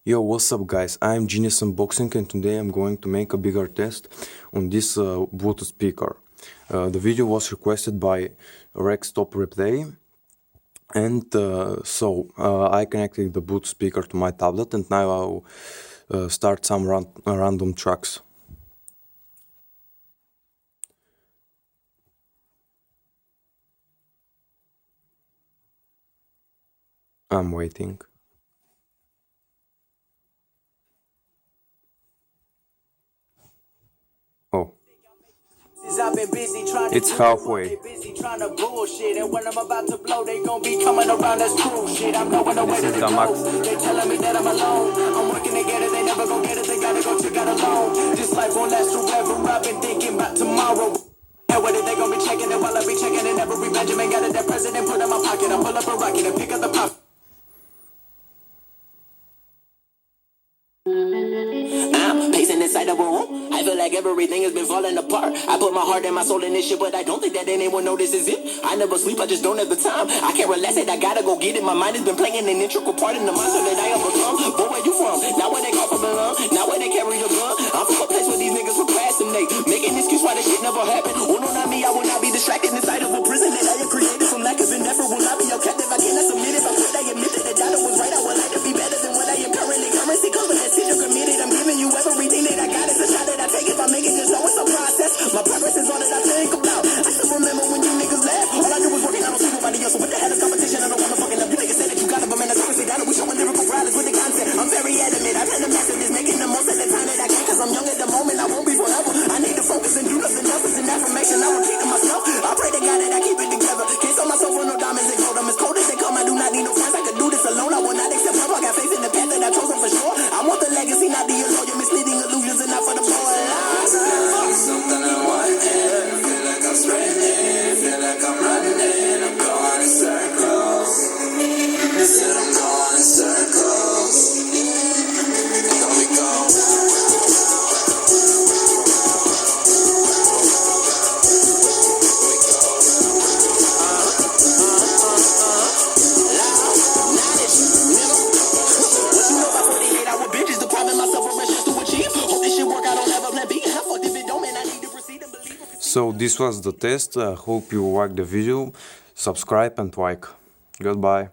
Yo, what's up guys? I'm Genius Unboxing and today I'm going to make a bigger test on this Bluetooth speaker. The video was requested by Rex Top Replay and I connected the Bluetooth speaker to my tablet and now I'll start some random tracks. I'm waiting. Oh. It's halfway. This is the max. They telling me that I'm alone. I'm working together, they never gon' get it, they gotta go check out alone. This life won't last forever, I've been thinking about tomorrow. And what if they gon' be checking it while I be checking it? Every Benjamin got it, that president put in my pocket. I pull up a rocket and pick up the pop. I'm pacing inside the room. I feel like everything has been falling apart. I put my heart and my soul in this shit, but I don't think that anyone notices it. I never sleep, I just don't have the time. I can't relax it, I gotta go get it. My mind has been playing an integral part in the monster that I overcome. But where you from? Not where they call from Milan. Not where they carry a gun. I'm from a place where these niggas procrastinate, making excuse why this shit never happened. Oh no, not me, I will not be distracted inside of a prison that I have created from lack of an effort. Will not be your captive. I cannot submit it. I put I admit that the dollar was right. I would like to be better than what I am currently. Currency comes with that shit you committed. I'm giving you everything that I got. It's a shot that I take. If I make it, just know it's a process. My progress is all that I think about. I still remember when you niggas laughed. All I do was working. I don't see nobody else. So what the hell is competition? I don't wanna fucking up. You niggas say that you got it, but man, that's honestly down. We showing lyrical growlers with the content. I'm very adamant. I plan to master this, making the most of the time that I can. Cause I'm young at the moment. I won't be forever. I need to focus and do nothing else. It's an affirmation. I repeat to myself. I pray to God that I keep it together. Can't sell myself for no diamonds and gold. I'm as cold as they come. I do not need no friends. I could do this alone. I will not accept help. I got faith in the path that I've chosen for sure. I want the legacy, not the illusion, misleading illusions, and not for the poor. Something I want, feel like I'm spreading, feel like I'm running, I'm going in circles. They said I'm going in circles. Here we go. So this was the test. I hope you liked the video. Subscribe and like. Goodbye.